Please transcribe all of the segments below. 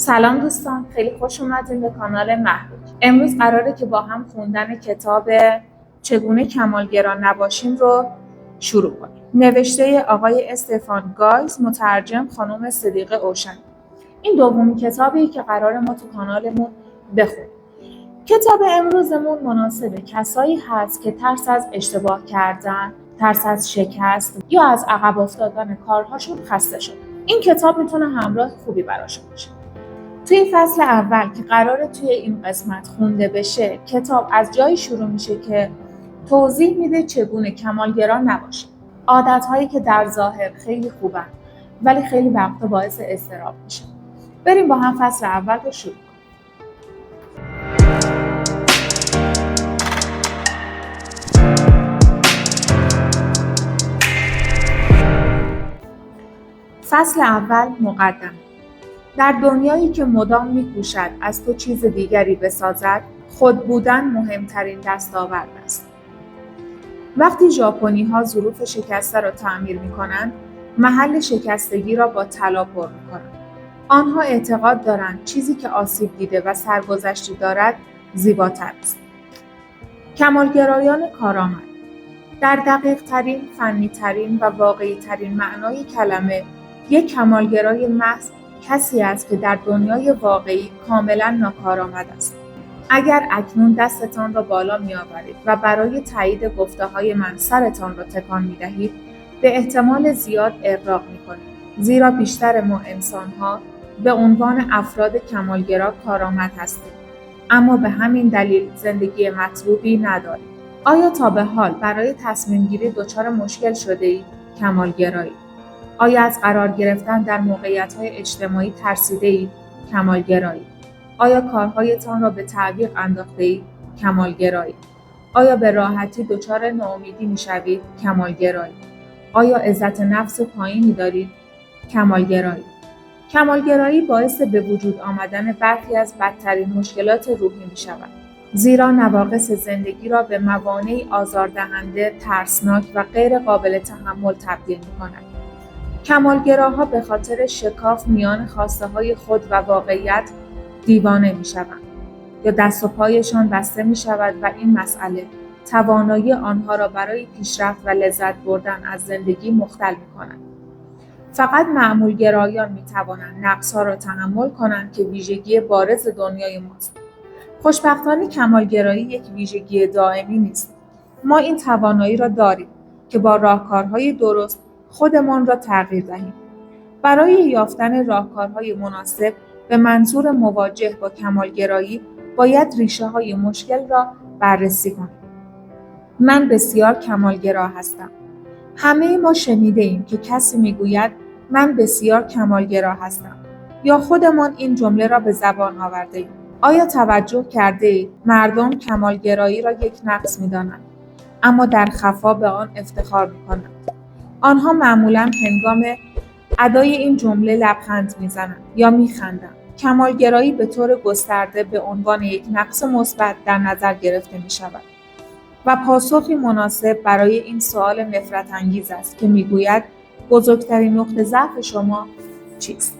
سلام دوستان، خیلی خوش اومدین به کانال محبوب. امروز قراره که با هم خوندن کتاب چگونه کمالگرا نباشیم رو شروع کنیم. نوشته آقای استفان گایز، مترجم خانم صدیقه اوشن. این دومین کتابی که قراره ما تو کانالمون بخونیم. کتاب امروزمون مناسب کسایی هست که ترس از اشتباه کردن، ترس از شکست یا از عقب افتادن کارهاشون خسته شدن. این کتاب میتونه همراه خوبی براشون باشه. توی این فصل اول که قراره توی این قسمت خونده بشه، کتاب از جایی شروع میشه که توضیح میده چگونه کمالگرا نباشه. عادت‌هایی که در ظاهر خیلی خوبن ولی خیلی وقتا باعث اضطراب میشه. بریم با هم فصل اول رو شروع کنیم. فصل اول، مقدمه. در دنیایی که مدام می‌کوشد از تو چیز دیگری بسازد، خود بودن مهمترین دستاورد است. وقتی ژاپنی‌ها ظروف شکسته را تعمیر می‌کنند، محل شکستگی را با طلا پر می‌کنند. آنها اعتقاد دارند چیزی که آسیب دیده و سرگذشتی دارد زیباتر است. کمالگرایان کارآمد. در دقیق‌ترین، فنی‌ترین و واقعی‌ترین معنای کلمه، یک کمالگرای محض کسی است که در دنیای واقعی کاملا ناکارآمد است. اگر اکنون دستتان را بالا می‌آورید و برای تایید گفته‌های من سرتان را تکان می‌دهید، به احتمال زیاد اغراق می‌کنید. زیرا بیشتر ما انسان‌ها به عنوان افراد کمالگرا کارآمد هستیم، اما به همین دلیل زندگی مطلوبی نداریم. آیا تا به حال برای تصمیم‌گیری دچار مشکل شده‌اید؟ کمالگرایی. آیا از قرار گرفتن در موقعیت‌های اجتماعی ترسیده‌اید؟ کمالگرایی. آیا کارهایتان را به تعویق انداخته‌اید؟ کمالگرایی. آیا به راحتی دچار ناامیدی می‌شوید؟ کمالگرایی. آیا عزت نفس پایینی دارید؟ کمالگرایی. کمالگرایی باعث به وجود آمدن برخی از بدترین مشکلات روحی می‌شود. زیرا نواقص زندگی را به موانعی آزاردهنده، ترسناک و غیر قابل تحمل تبدیل می‌کند. کمالگراها به خاطر شکاف میان خواسته‌های خود و واقعیت دیوانه می‌شوند یا دست و پایشان بسته می‌شود و این مسئله توانایی آنها را برای پیشرفت و لذت بردن از زندگی مختل می‌کند. فقط معمول‌گرایان می‌توانند نقص‌ها را تحمل کنند که ویژگی بارز دنیای ماست. خوشبختانه کمالگرایی یک ویژگی دائمی نیست. ما این توانایی را داریم که با راهکارهای درست خودمان را تغییر دهیم. برای یافتن راهکارهای مناسب به منظور مواجه با کمالگرایی باید ریشه‌های مشکل را بررسی کنیم. من بسیار کمالگرا هستم. همه ما شنیده‌ایم که کسی میگوید من بسیار کمالگرا هستم یا خودمان این جمله را به زبان آورده‌ایم. آیا توجه کرده‌اید مردم کمالگرایی را یک نقص می‌دانند اما در خفا به آن افتخار می‌کنند؟ آنها معمولاً هنگام ادای این جمله لبخند می‌زنند یا می‌خندند. کمالگرایی به طور گسترده به عنوان یک نقص مثبت در نظر گرفته می‌شود و پاسخی مناسب برای این سوال نفرت‌انگیز است که می‌گوید بزرگترین نقطه ضعف شما چیست؟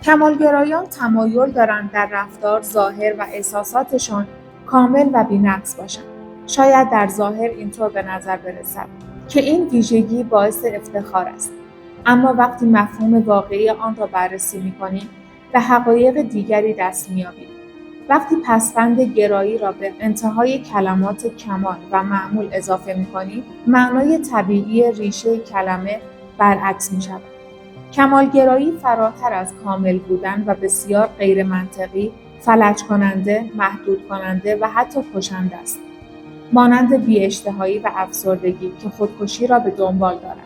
کمالگرایان تمایل دارند در رفتار، ظاهر و احساساتشان کامل و بی‌نقص باشند. شاید در ظاهر اینطور به نظر برسد که این ویژگی باعث افتخار است، اما وقتی مفهوم واقعی آن را بررسی می‌کنیم به حقایق دیگری دست می‌یابیم. وقتی پسوند گرایی را به انتهای کلمات کمال و معمول اضافه می‌کنیم، معنای طبیعی ریشه کلمه برعکس می‌شود. کمالگرایی فراتر از کامل بودن و بسیار غیرمنطقی، فلج کننده، محدود کننده و حتی کشنده است. مانند بی‌اشتهایی و افسردگی که خودکشی را به دنبال دارد.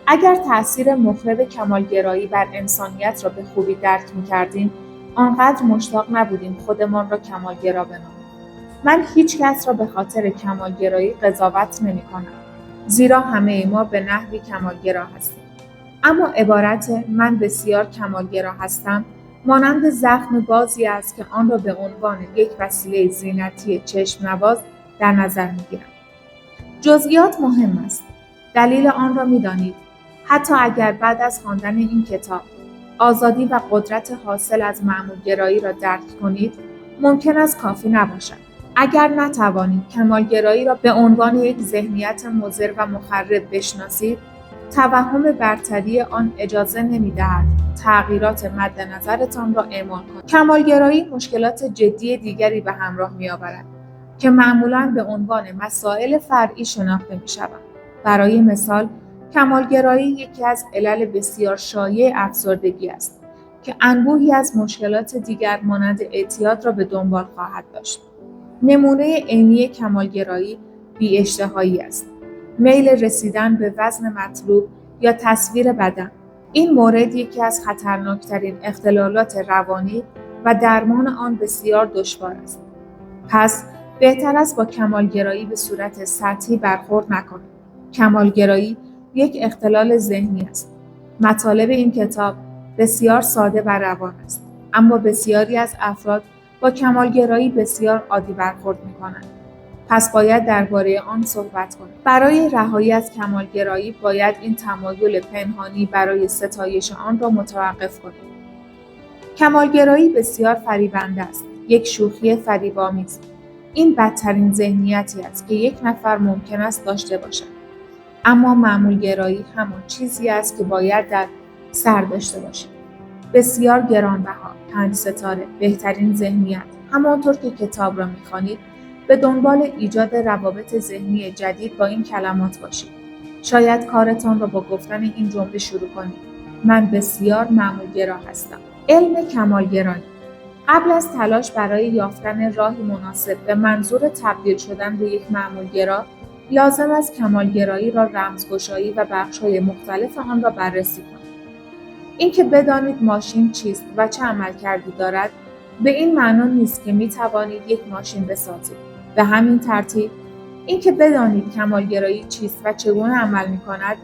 اگر تأثیر مخرب کمالگرایی بر انسانیت را به خوبی درک می‌کردیم، آنقدر مشتاق نبودیم خودمان را کمالگرا بنامیم. من هیچ کس را به خاطر کمالگرایی قضاوت نمی‌کنم، زیرا همه ما به نحوی کمالگرا هستیم. اما عبارت من بسیار کمالگرا هستم مانند زخم بازی است که آن را به عنوان یک وسیله زینتی چشم نواز در نظر می‌گیرم. جزئیات مهم است. دلیل آن را می‌دانید. حتی اگر بعد از خواندن این کتاب آزادی و قدرت حاصل از معمولگرایی را درک کنید، ممکن است کافی نباشد. اگر نتوانید کمالگرایی را به عنوان یک ذهنیت مضر و مخرب بشناسید، توهم برتری آن اجازه نمی‌دهد تغییرات مد نظرتان را اعمال کنید. کمالگرایی مشکلات جدی دیگری به همراه می‌آورد که معمولاً به عنوان مسائل فرعی شناخته می‌شوند. برای مثال، کمالگرایی یکی از علل بسیار شایع افسردگی است که انبوهی از مشکلات دیگر مانند اعتیاد را به دنبال خواهد داشت. نمونه عینی کمالگرایی بی‌اشتهایی است. میل رسیدن به وزن مطلوب یا تصویر بدن. این مورد یکی از خطرناکترین اختلالات روانی و درمان آن بسیار دشوار است. پس بهتر است با کمالگرایی به صورت سطحی برخورد نکنید. کمالگرایی یک اختلال ذهنی است. مطالب این کتاب بسیار ساده و روان است، اما بسیاری از افراد با کمالگرایی بسیار عادی برخورد می‌کنند. پس باید درباره آن صحبت کنیم. برای رهایی از کمالگرایی باید این تمایل پنهانی برای ستایش آن را متوقف کنیم. کمالگرایی بسیار فریبنده است، یک شوخی فریب‌آمیز. این بدترین ذهنیتی است که یک نفر ممکن است داشته باشد. اما معمولگرایی همان چیزی است که باید در سر داشته باشیم. بسیار گرانبها، 5 ستاره، بهترین ذهنیت. همانطور که کتاب را می‌خوانید، به دنبال ایجاد روابط ذهنی جدید با این کلمات باشید. شاید کارتان را با گفتن این جمله شروع کنید: من بسیار معمولگرا هستم. علم کمالگرایی. قبل از تلاش برای یافتن راهی مناسب به منظور تبدیل شدن به یک معمولگرا، لازم است کمالگرایی را رمزگشایی و بخش‌های مختلف آن را بررسی کنید. اینکه بدانید ماشین چیست و چه عملکردی دارد، به این معنا نیست که می‌توانید یک ماشین بسازید. به همین ترتیب، اینکه بدانید کمالگرایی چیست و چگونه عمل می‌کند،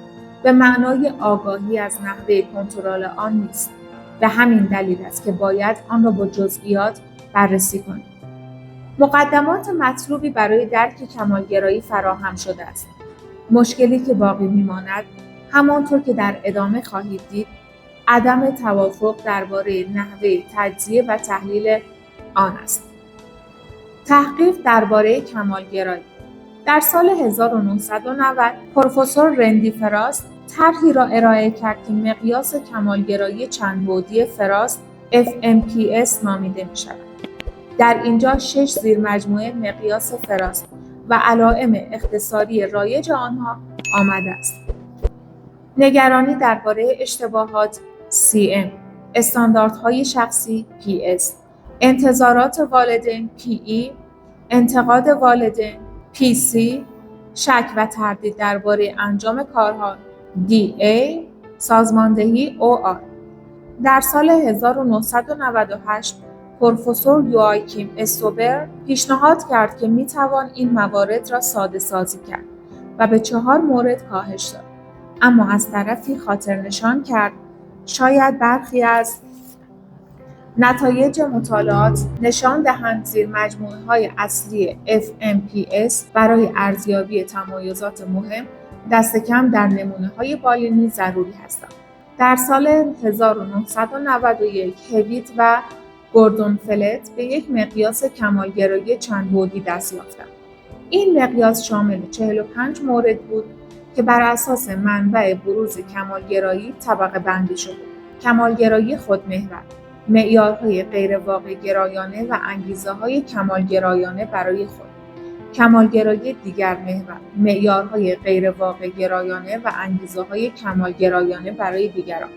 به معنای آگاهی از نحوه کنترل آن نیست. به همین دلیل است که باید آن را با جزئیات بررسی کنید. مقدمات مطلوبی برای درک کمالگرایی فراهم شده است. مشکلی که باقی می‌ماند، همانطور که در ادامه خواهید دید، عدم توافق درباره نحوه تجزیه و تحلیل آن است. تحقیق درباره کمالگرایی. در سال 1990 پروفسور رندی فراست طرحی را ارائه کرد که مقیاس کمالگرایی چندبعدی فراست FMPS نامیده می‌شود. در اینجا 6 زیرمجموعه مقیاس فراست و علائم اختصاری رایج آنها آمده است. نگرانی درباره اشتباهات CM، استانداردهای شخصی PS، انتظارات والدین PE، انتقاد والدین PC، شک و تردید درباره انجام کارها DA، سازماندهی OR. در سال 1998 پروفسور یواکیم استوبر پیشنهاد کرد که میتوان این موارد را ساده سازی کرد و به 4 مورد کاهش داد. اما از طرفی خاطر نشان کرد شاید برخی از نتایج مطالعات نشان دهند زیرمجموعه‌های اصلی FMPS برای ارزیابی تمایزات مهم دست کم در نمونه‌های بالینی ضروری هستند. در سال 1991 هویت و گوردون فلت به یک مقیاس کمالگرایی چندبعدی دست یافتند. این مقیاس شامل 45 مورد بود که بر اساس منبع بروز کمالگرایی طبقه بندی شده: کمالگرایی خودمحور، معیارهای غیر واقع گرایانه و انگیزه‌های کمالگرایانه برای خود، کمالگرایی دیگر محور، معیارهای غیر واقع گرایانه و انگیزه‌های کمالگرایانه برای دیگران،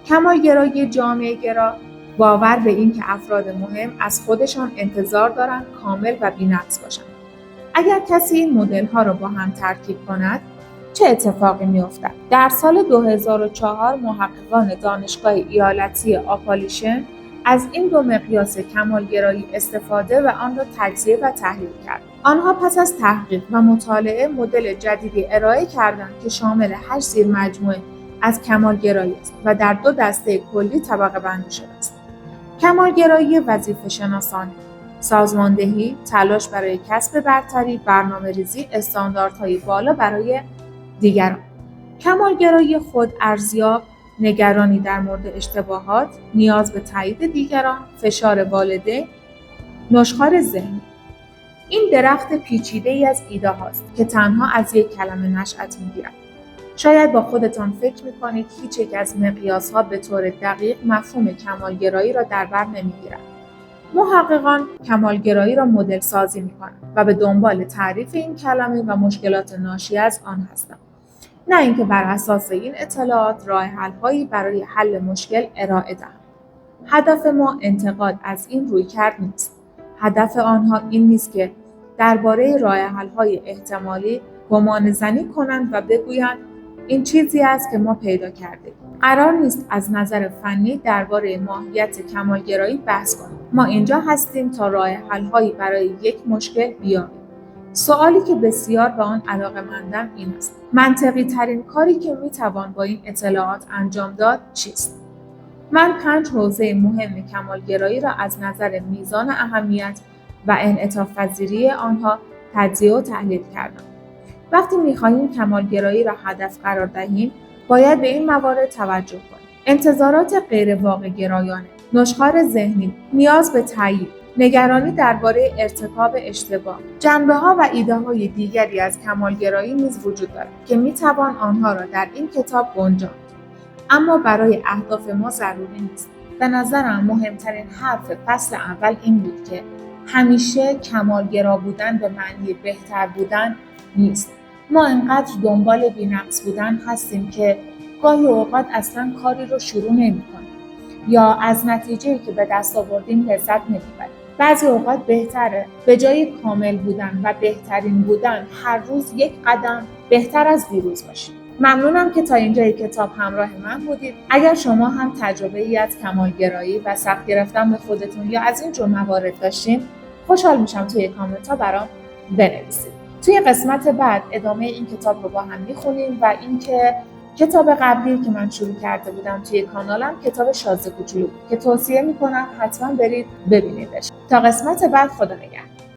کمالگرایی جامعه گرا، باور به این که افراد مهم از خودشان انتظار دارند کامل و بی‌نقص باشند. اگر کسی این مدل‌ها را با هم ترکیب کند، چه اتفاقی می‌افتد؟ در سال 2004 محققان دانشگاه ایالتی آپالیشن از این 2 مقیاس کمالگرایی استفاده و آن را تجزیه و تحلیل کردند. آنها پس از تحقیق و مطالعه مدل جدیدی ارائه کردند که شامل 8 زیرمجموعه از کمالگرایی است و در 2 دسته کلی طبقه بندی شده است: کمالگرایی وظیفه شناسانه، سازماندهی، تلاش برای کسب برتری، برنامه‌ریزی، استانداردهای بالا برای دیگران. کمالگرایی خود ارزیاب نگرانی در مورد اشتباهات، نیاز به تایید دیگران، فشار والدین، نشخوار ذهنی. این درخت پیچیده‌ای از ایده هاست که تنها از یک کلمه نشأت می‌گیرد. شاید با خودتان فکر می‌کنید هیچ یک از مقیاس‌ها به طور دقیق مفهوم کمالگرایی را در بر نمی‌گیرد. محققان کمالگرایی را مدل سازی می‌کنند و به دنبال تعریف این کلمه و مشکلات ناشی از آن هستند. نه اینکه بر اساس این اطلاعات راه حل‌هایی برای حل مشکل ارائه دهند. هدف ما انتقاد از این رویکرد نیست. هدف آنها این نیست که درباره راه حل‌های احتمالی گمانه‌زنی کنند و بگویند این چیزی است که ما پیدا کردیم. قرار نیست از نظر فنی درباره ماهیت کمالگرایی بحث کنیم. ما اینجا هستیم تا راه حل‌هایی برای یک مشکل بیابیم. سوالی که بسیار به آن علاقه‌مندم این است: منطقی ترین کاری که میتوان با این اطلاعات انجام داد چیست؟ من 5 حوزه مهم کمالگرایی را از نظر میزان اهمیت و انعطاف‌پذیری آنها تجزیه و تحلیل کردم. وقتی می‌خواهیم کمالگرایی را هدف قرار دهیم، باید به این موارد توجه کنیم: انتظارات غیر واقع گرایانه، نشخوار ذهنی، نیاز به تایید، نگرانی درباره ارتکاب اشتباه. جنبه‌ها و ایده‌های دیگری از کمالگرایی نیز وجود دارد که می‌توان آنها را در این کتاب گنجاند. اما برای اهداف ما ضروری نیست. به نظرم مهمترین حرف فصل اول این بود که همیشه کمالگرا بودن به معنی بهتر بودن نیست. ما انقدر دنبال بی‌نقص بودن هستیم که گاهی اوقات اصلاً کاری رو شروع نمی‌کنیم یا از نتیجه‌ای که به دست آوردیم لذت نمی‌بریم. بعضی اوقات بهتره به جای کامل بودن و بهترین بودن هر روز یک قدم بهتر از دیروز باشیم. ممنونم که تا اینجای کتاب همراه من بودید. اگر شما هم تجربه‌ای از کمالگرایی و سخت گرفتن به خودتون یا از این جور موارد داشتین، خوشحال میشم توی کامنت‌ها برام بنویسید. توی قسمت بعد ادامه این کتاب رو با هم میخونیم و اینکه کتاب قبلی که من شروع کرده بودم توی کانالم کتاب شازده کوچولو بود که توصیه میکنم حتما برید ببینیدش. تا قسمت بعد، خدا نگهدار.